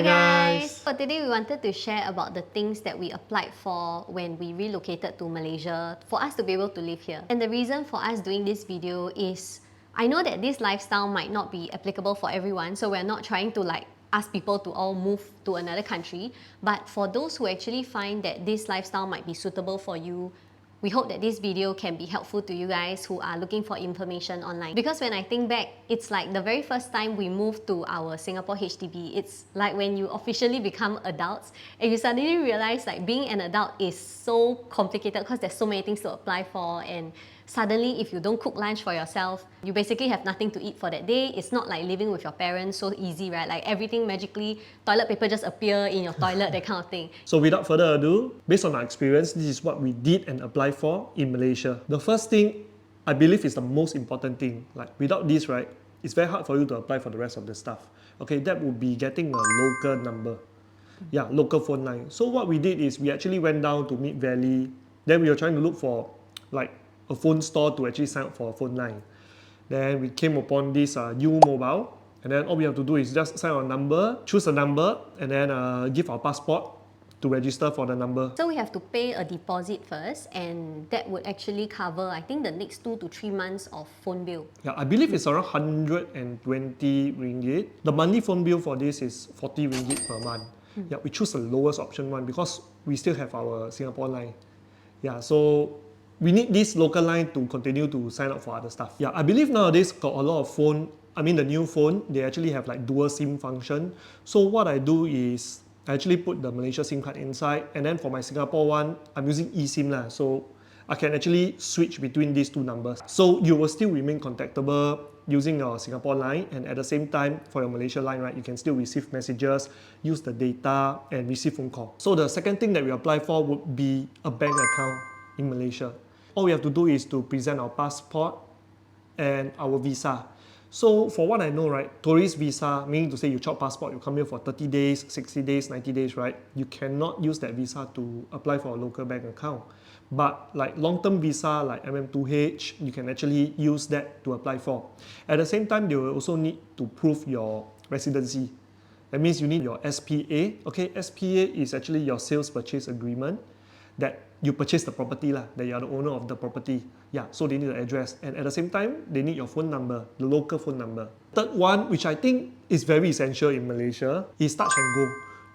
Hi guys! So today we wanted to share about the things that we applied for when we relocated to Malaysia for us to be able to live here. And the reason for us doing this video is I know that this lifestyle might not be applicable for everyone, so we're not trying to ask people to all move to another country, but for those who actually find that this lifestyle might be suitable for you, we hope that this video can be helpful to you guys who are looking for information online. Because when I think back, it's like the very first time we moved to our Singapore HDB, it's like when you officially become adults and you suddenly realize like being an adult is so complicated because there's so many things to apply for, and suddenly if you don't cook lunch for yourself, you basically have nothing to eat for that day. It's not like living with your parents so easy, right? Like everything magically, toilet paper just appear in your toilet, that kind of thing. So without further ado, based on our experience, this is what we did and applied for in Malaysia. The first thing, I believe, is the most important thing. Like without this, right, it's very hard for you to apply for the rest of the stuff. Okay, that would be getting a local number. Yeah, local phone line. So what we did is we actually went down to Mid Valley. Then we were trying to look for like a phone store to actually sign up for a phone line. Then we came upon this Umobile, and then all we have to do is just sign our number, choose a number, and then give our passport to register for the number. So we have to pay a deposit first, and that would actually cover, I think, the next 2 to 3 months of phone bill. Yeah, I believe it's around 120 ringgit. The monthly phone bill for this is 40 ringgit per month. Yeah, we choose the lowest option one because we still have our Singapore line. Yeah, so we need this local line to continue to sign up for other stuff. Yeah, I believe nowadays got a lot of phone, the new phone, they actually have like dual SIM function. So what I do is I actually put the Malaysia SIM card inside, and then for my Singapore one, I'm using eSIM lah. So I can actually switch between these two numbers. So you will still remain contactable using your Singapore line, and at the same time for your Malaysia line, right, you can still receive messages, use the data, and receive phone call. So the second thing that we apply for would be a bank account in Malaysia. All we have to do is to present our passport and our visa. So for what I know, right, tourist visa, meaning to say you chop passport, you come here for 30 days, 60 days, 90 days, right? You cannot use that visa to apply for a local bank account. But like long-term visa, like MM2H, you can actually use that to apply for. At the same time, you will also need to prove your residency. That means you need your SPA. Okay, SPA is actually your sales purchase agreement that you purchase the property lah, that you are the owner of the property. Yeah, so they need the address, and at the same time they need your phone number, the local phone number. Third one, which I think is very essential in Malaysia, is Touch and Go.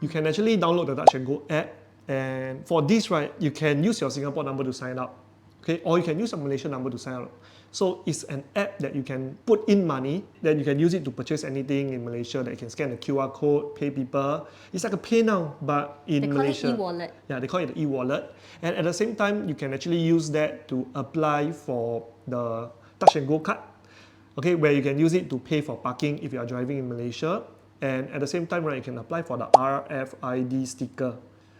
You can actually download the Touch and Go app, and for this, right, you can use your Singapore number to sign up, okay, or you can use a Malaysian number to sign up. So it's an app that you can put in money, then you can use it to purchase anything in Malaysia, that you can scan the QR code, pay people. It's like a pay now, but in Malaysia. They call it e-wallet. Yeah, they call it the e-wallet. And at the same time, you can actually use that to apply for the Touch and Go card, okay, where you can use it to pay for parking if you are driving in Malaysia. And at the same time, right, you can apply for the RFID sticker.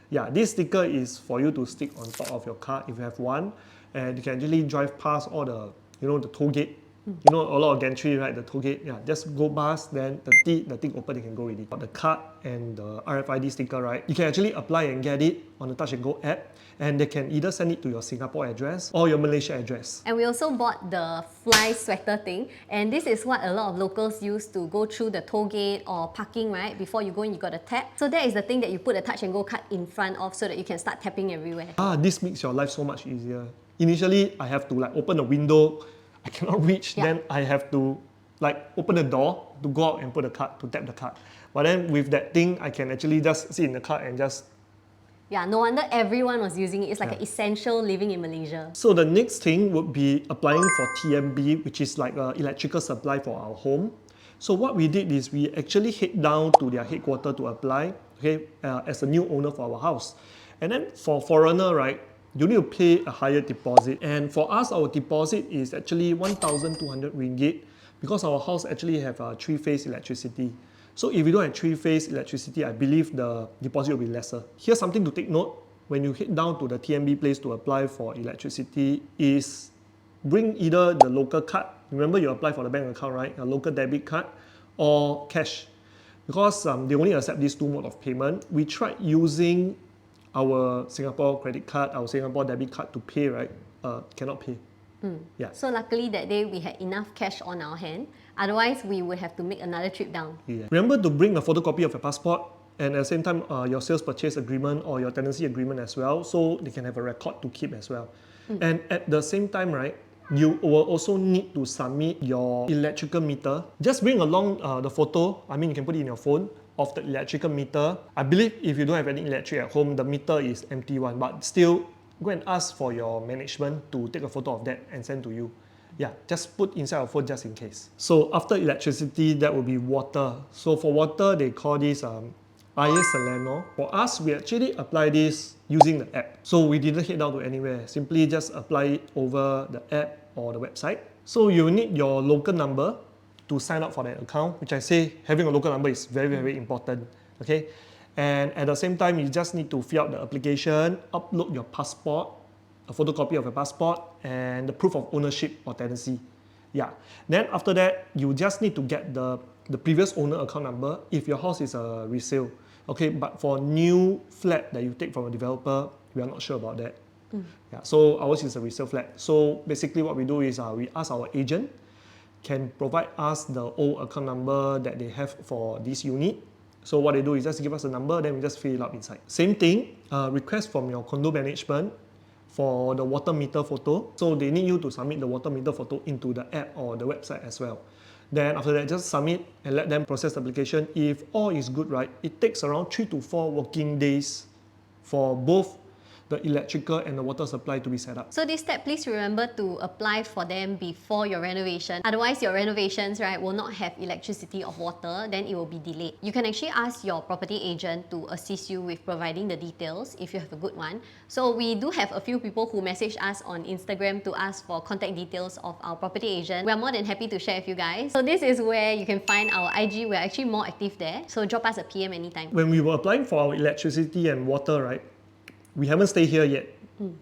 Yeah, this sticker is for you to stick on top of your car if you have one, and you can actually drive past all the the toll gate. You know, a lot of gantry, right? The toll gate, yeah, just go past, then the thing open, you can go already. For the card and the RFID sticker, right, you can actually apply and get it on the Touch and Go app, and they can either send it to your Singapore address or your Malaysia address. And we also bought the fly sweater thing, and this is what a lot of locals use to go through the toll gate or parking, right? Before you go in, you got to tap. So that is the thing that you put a Touch and Go card in front of so that you can start tapping everywhere. This makes your life so much easier. Initially, I have to like open a window, I cannot reach, then I have to like open the door to go out and put the card, to tap the card. But then with that thing, I can actually just sit in the car and just... Yeah, no wonder everyone was using it. It's like an essential living in Malaysia. So the next thing would be applying for TMB, which is like an electrical supply for our home. So what we did is we actually head down to their headquarters to apply, okay, as a new owner for our house. And then for foreigner, right, you need to pay a higher deposit. And for us, our deposit is actually 1,200 ringgit because our house actually have a 3-phase electricity. So if you don't have 3-phase electricity, I believe the deposit will be lesser. Here's something to take note. When you head down to the TMB place to apply for electricity, is bring either the local card, remember you apply for the bank account, right? A local debit card, or cash. Because they only accept these two modes of payment. We tried using our Singapore credit card, our Singapore debit card to pay, right? Cannot pay. Yeah. So luckily that day we had enough cash on our hand. Otherwise, we would have to make another trip down. Yeah. Remember to bring a photocopy of your passport and at the same time your sales purchase agreement or your tenancy agreement as well, so they can have a record to keep as well. And at the same time, right, you will also need to submit your electrical meter. Just bring along the photo, I mean you can put it in your phone, of the electrical meter. I believe if you don't have any electric at home, the meter is empty one, but still go and ask for your management to take a photo of that and send to you. Yeah, just put inside your phone just in case. So after electricity, that will be water. So for water, they call this air Selangor. For us, we actually apply this using the app. So we didn't head down to anywhere. Simply just apply it over the app or the website. So you need your local number to sign up for that account, which I say having a local number is very, very important. Okay, and at the same time, you just need to fill out the application, upload your passport, a photocopy of your passport, and the proof of ownership or tenancy. Yeah. Then after that, you just need to get the previous owner account number if your house is a resale. Okay, but for new flat that you take from a developer, we are not sure about that. Yeah, so ours is a resale flat. So basically what we do is we ask our agent can provide us the old account number that they have for this unit. So what they do is just give us a number, then we just fill it up inside. Same thing, request from your condo management for the water meter photo. So they need you to submit the water meter photo into the app or the website as well. Then after that, just submit and let them process the application. If all is good, right, it takes around 3 to 4 working days for both the electrical and the water supply to be set up. So this step, please remember to apply for them before your renovation. Otherwise, your renovations, right, will not have electricity or water, then it will be delayed. You can actually ask your property agent to assist you with providing the details if you have a good one. So we do have a few people who message us on Instagram to ask for contact details of our property agent. We're more than happy to share with you guys. So this is where you can find our IG. We're actually more active there. So drop us a PM anytime. When we were applying for our electricity and water, right, we haven't stayed here yet.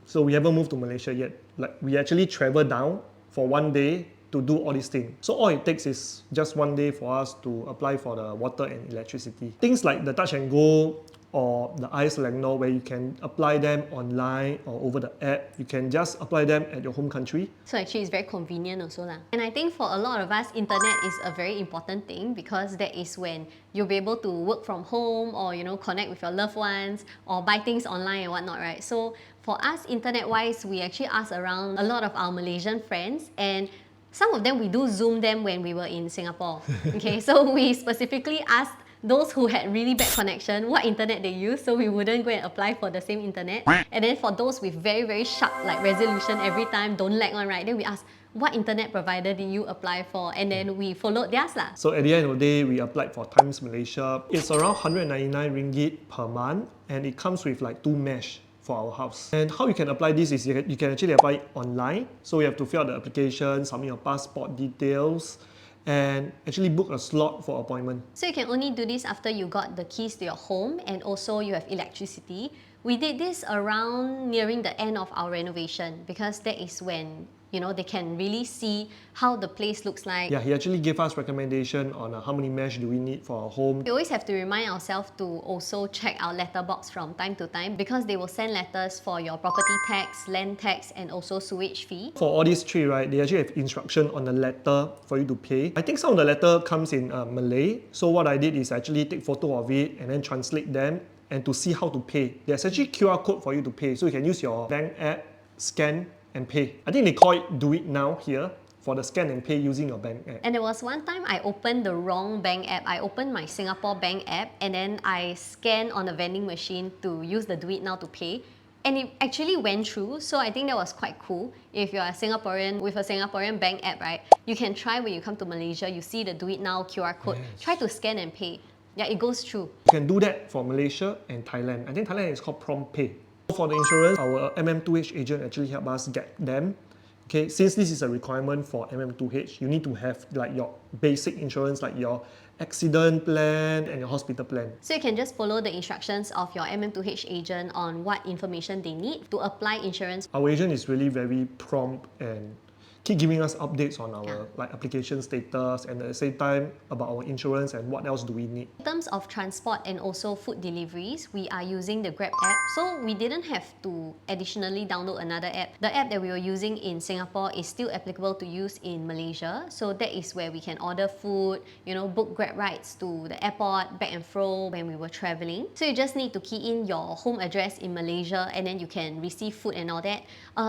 So we haven't moved to Malaysia yet. Like we actually travel down for one day to do all these things. So all it takes is just one day for us to apply for the water and electricity. Things like the touch and go or the air Selangor, where you can apply them online or over the app. You can just apply them at your home country. So actually it's very convenient also lah. And I think for a lot of us, internet is a very important thing because that is when you'll be able to work from home or connect with your loved ones or buy things online and whatnot, right? So for us, internet-wise, we actually ask around a lot of our Malaysian friends, and some of them we do Zoom them when we were in Singapore. Okay, so we specifically asked those who had really bad connection what internet they use, so we wouldn't go and apply for the same internet. And then for those with very, very sharp resolution every time, don't lag one, right? Then we ask, what internet provider did you apply for? And then we followed theirs lah. So at the end of the day, we applied for Times Malaysia. It's around 199 ringgit per month, and it comes with like 2 mesh for our house. And how you can apply this is you can actually apply it online. So you have to fill out the application, submit your passport details, and actually book a slot for appointment. So you can only do this after you got the keys to your home and also you have electricity. We did this around nearing the end of our renovation because that is when they can really see how the place looks like. Yeah, he actually gave us recommendation on how many mesh do we need for our home. We always have to remind ourselves to also check our letterbox from time to time because they will send letters for your property tax, land tax, and also sewage fee. For all these three, right, they actually have instruction on the letter for you to pay. I think some of the letter comes in Malay. So what I did is actually take photo of it and then translate them and to see how to pay. There's actually QR code for you to pay. So you can use your bank app, scan, and pay. I think they call it Do It Now here for the scan and pay using your bank app. And there was one time I opened the wrong bank app. I opened my Singapore bank app and then I scanned on a vending machine to use the Do It Now to pay. And it actually went through, so I think that was quite cool. If you're a Singaporean with a Singaporean bank app, right, you can try when you come to Malaysia, you see the Do It Now QR code, try to scan and pay. Yeah, it goes through. You can do that for Malaysia and Thailand. I think Thailand is called Prompt Pay. For the insurance, our MM2H agent actually helped us get them. Okay, since this is a requirement for MM2H, you need to have like your basic insurance, like your accident plan and your hospital plan. So you can just follow the instructions of your MM2H agent on what information they need to apply insurance. Our agent is really very prompt and keep giving us updates on our like application status, and at the same time about our insurance and what else do we need. In terms of transport and also food deliveries, we are using the Grab app. So we didn't have to additionally download another app. The app that we were using in Singapore is still applicable to use in Malaysia. So that is where we can order food, you know, book Grab rides to the airport, back and fro when we were traveling. So you just need to key in your home address in Malaysia and then you can receive food and all that.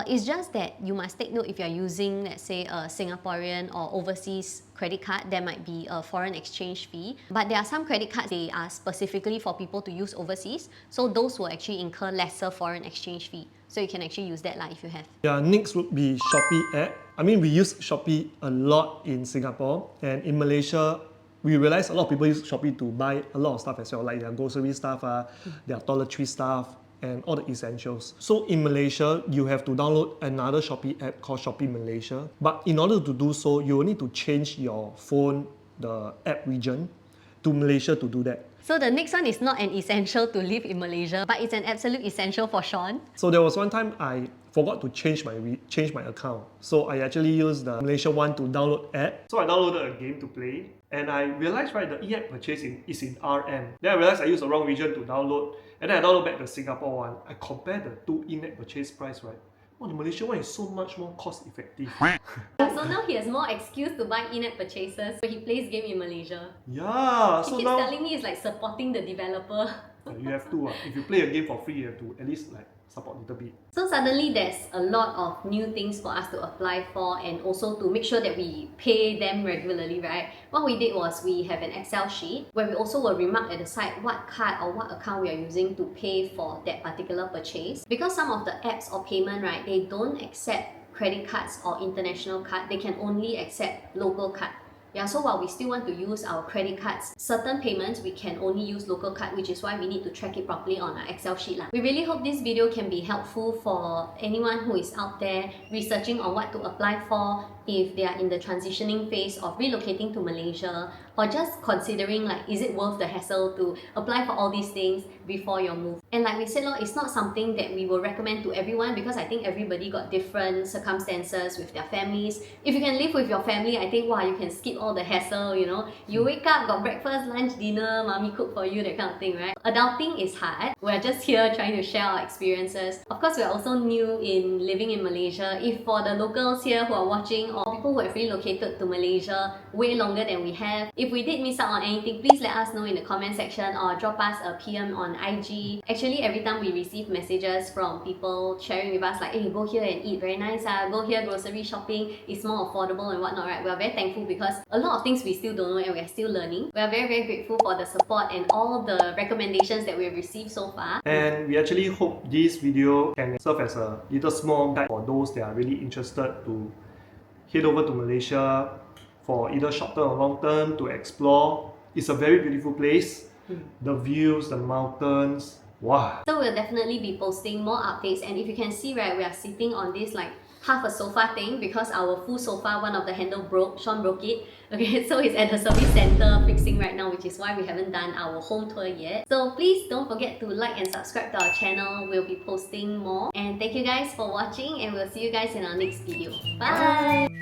It's just that you must take note if you're using, let's say, a Singaporean or overseas credit card, there might be a foreign exchange fee. But there are some credit cards, they are specifically for people to use overseas. So those will actually incur lesser foreign exchange fee. So you can actually use that if you have. Yeah, next would be Shopee app. I mean, we use Shopee a lot in Singapore, and in Malaysia, we realize a lot of people use Shopee to buy a lot of stuff as well, like their grocery stuff, their toiletry stuff, and all the essentials. So in Malaysia, you have to download another Shopee app called Shopee Malaysia. But in order to do so, you will need to change your phone, the app region, to Malaysia to do that. So the next one is not an essential to live in Malaysia, but it's an absolute essential for Sean. So there was one time I forgot to change my account. So I actually used the Malaysia one to download app. So I downloaded a game to play, and I realized the e-app purchase is in RM. Then I realized I used the wrong region to download, and then I download back the Singapore one. I compared the two in-app purchase price, right? Oh, the Malaysia one is so much more cost effective. So now he has more excuse to buy in-app purchases when he plays game in Malaysia. Yeah, He so keeps now telling me it's like supporting the developer. you have to. If you play a game for free, you have to at least like support a little bit. So suddenly there's a lot of new things for us to apply for, and also to make sure that we pay them regularly, right? What we did was we have an Excel sheet where we also will remark at the side what card or what account we are using to pay for that particular purchase. Because some of the apps or payment, right, they don't accept credit cards or international card, they can only accept local card. Yeah, so while we still want to use our credit cards, certain payments we can only use local card, which is why we need to track it properly on our Excel sheet. We really hope this video can be helpful for anyone who is out there researching on what to apply for if they are in the transitioning phase of relocating to Malaysia, or just considering like, is it worth the hassle to apply for all these things before your move. And like we said, it's not something that we will recommend to everyone, because I think everybody got different circumstances with their families. If you can live with your family, I think, wow, you can skip all the hassle, you know. You wake up, got breakfast, lunch, dinner, mommy cook for you, that kind of thing, right? Adulting is hard. We're just here trying to share our experiences. Of course, we're also new in living in Malaysia. If for the locals here who are watching, or people who have relocated to Malaysia way longer than we have, if we did miss out on anything, please let us know in the comment section or drop us a PM on IG. Actually, every time we receive messages from people sharing with us like, hey, go here and eat, very nice, go here grocery shopping, it's more affordable and whatnot, right? We're very thankful because a lot of things we still don't know and we're still learning. We're very, very grateful for the support and all the recommendations that we've received so far. And we actually hope this video can serve as a little small guide for those that are really interested to head over to Malaysia for either short term or long term to explore. It's a very beautiful place. The views, the mountains, wow. So we'll definitely be posting more updates, and if you can see, right, we are sitting on this like half a sofa thing because our full sofa, one of the handle broke, Sean broke it. Okay, so it's at the service center fixing right now, which is why we haven't done our home tour yet. So please don't forget to like and subscribe to our channel. We'll be posting more. And thank you guys for watching, and we'll see you guys in our next video. Bye!